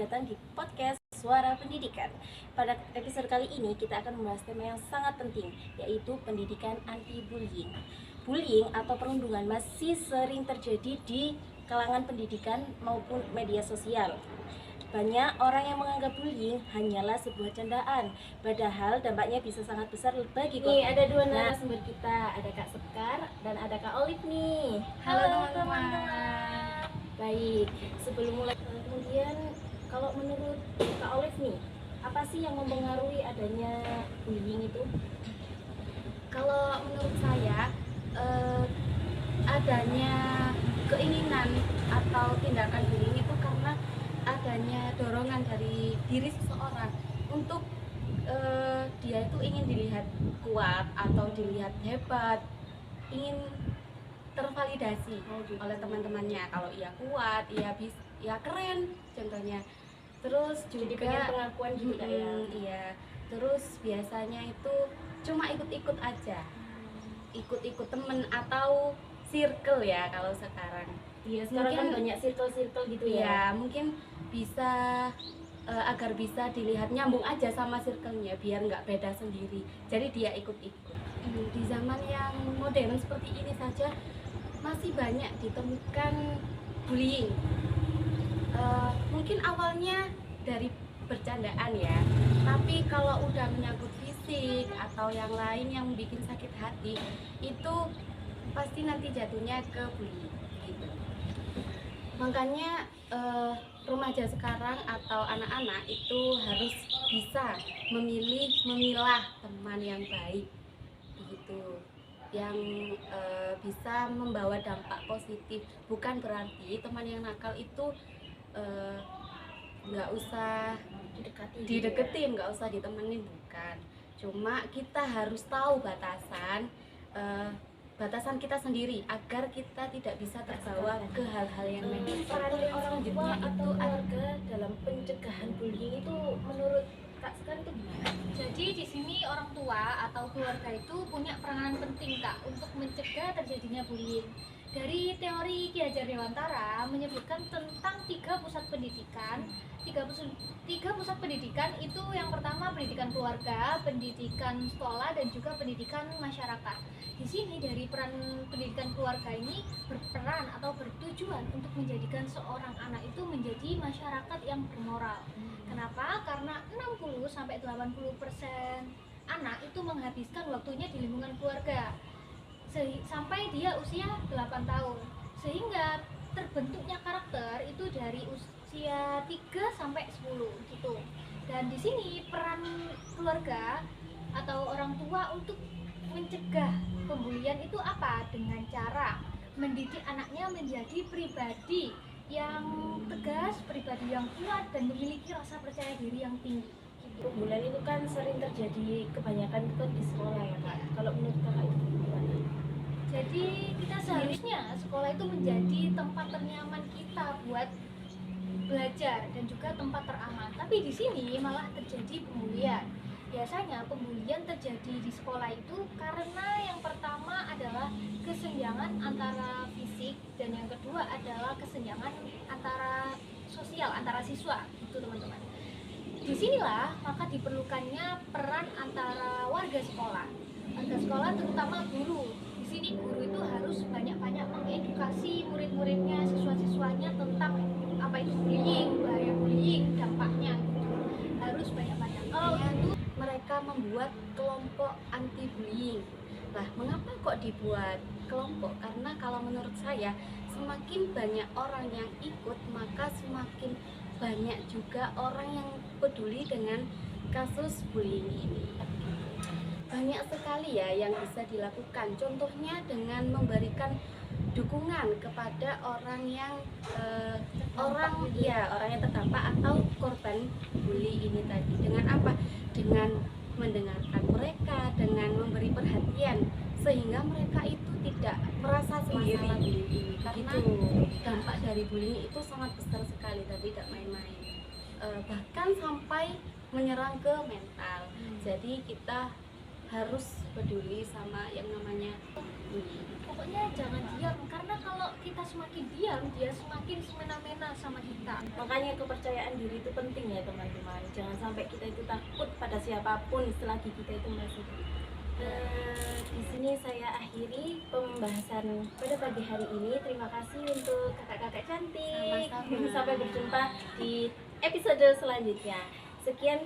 datang di podcast Suara Pendidikan. Pada episode kali ini kita akan membahas tema yang sangat penting, yaitu pendidikan anti-bullying. Bullying atau perundungan masih sering terjadi di kalangan pendidikan maupun media sosial. Banyak orang yang menganggap bullying hanyalah sebuah candaan, padahal dampaknya bisa sangat besar bagi korban. Nih, ada dua narasumber kita, ada Kak Sekar dan ada Kak Olive nih. Halo teman-teman. Baik, sebelum mulai, kemudian kalau menurut Kak Olive nih, apa sih yang mempengaruhi adanya bullying itu? Kalau menurut saya adanya keinginan atau tindakan bullying itu karena adanya dorongan dari diri seseorang untuk dia itu ingin dilihat kuat atau dilihat hebat, ingin tervalidasi oleh teman-temannya. Kalau ia kuat, ia keren contohnya. Terus Jadi juga pengen pengakuan gitu Kak ya? iya. Terus biasanya itu cuma ikut-ikut aja, ikut-ikut temen atau circle ya kalau sekarang. Iya, sekarang kan Mungkin- banyak circle-circle gitu ya. Ya mungkin bisa agar bisa dilihat nyambung aja sama circle-nya biar nggak beda sendiri, jadi dia ikut-ikut. Di zaman yang modern seperti ini saja masih banyak ditemukan bullying. Mungkin awalnya dari bercandaan ya, tapi kalau udah menyangkut fisik atau yang lain yang bikin sakit hati, itu pasti nanti jatuhnya ke bullying gitu. Makanya remaja sekarang atau anak-anak itu harus bisa memilah teman yang baik begitu, yang bisa membawa dampak positif. Bukan berarti teman yang nakal itu nggak usah dideketin, nggak usah ditemenin, bukan. Cuma kita harus tahu batasan kita sendiri agar kita tidak bisa terbawa ke hal-hal yang negatif. Peran orang tua atau keluarga dalam pencegahan bullying itu menurut Kak Sekar itu gimana? Jadi di sini orang tua atau keluarga itu punya peranan penting Kak untuk mencegah terjadinya bullying. Dari teori Ki Hajar Dewantara menyebutkan tentang tiga pusat pendidikan. Tiga pusat pendidikan itu yang pertama pendidikan keluarga, pendidikan sekolah, dan juga pendidikan masyarakat. Di sini dari peran pendidikan keluarga ini berperan atau bertujuan untuk menjadikan seorang anak itu menjadi masyarakat yang bermoral. Kenapa? Karena 60-80% anak itu menghabiskan waktunya di lingkungan keluarga sampai dia usia 8 tahun. Sehingga terbentuknya karakter itu dari usia 3-10 gitu. Dan di sini peran keluarga atau orang tua untuk mencegah pembulian itu apa? Dengan cara mendidik anaknya menjadi pribadi yang tegas, pribadi yang kuat, dan memiliki rasa percaya diri yang tinggi. Pembulian itu kan sering terjadi, kebanyakan itu kan di sekolah ya Kak. Kalau menurut Kakak itu gimana? Jadi kita seharusnya sekolah itu menjadi tempat ternyaman kita buat belajar dan juga tempat teraman. Tapi di sini malah terjadi pembulian. Biasanya pembulian terjadi di sekolah itu karena yang pertama adalah kesenjangan antara fisik, dan yang kedua adalah kesenjangan antara sosial, antara siswa itu teman-teman. Disinilah maka diperlukannya peran antara warga sekolah terutama guru. Di sini guru itu harus banyak-banyak mengedukasi murid-muridnya, siswa-siswanya tentang apa itu bullying, bahaya bullying, dampaknya gitu. Harus banyak-banyak. Kalau Itu mereka membuat kelompok anti bullying. Nah, mengapa kok dibuat kelompok? Karena kalau menurut saya semakin banyak orang yang ikut, maka semakin banyak juga orang yang peduli dengan kasus bullying ini. Banyak sekali ya yang bisa dilakukan. Contohnya dengan memberikan dukungan kepada orang yang orang yang terdampak atau korban bully ini tadi. Dengan apa? Dengan mendengarkan mereka, dengan memberi perhatian sehingga mereka itu tidak merasa sendiri ini. Karena dampak dari bullying itu sangat besar sekali dan tidak main-main. Bahkan sampai menyerang ke mental. Jadi kita harus peduli sama yang namanya bullying. Pokoknya jangan diam, karena kalau kita semakin diam, dia semakin semena-mena sama kita. Makanya kepercayaan diri itu penting ya teman-teman. Jangan sampai kita itu takut pada siapapun selagi kita itu masih di sini saya akhiri pembahasan pada pagi hari ini. Terima kasih untuk kakak-kakak cantik. Sama-sama. Sampai berjumpa di episode selanjutnya. Sekian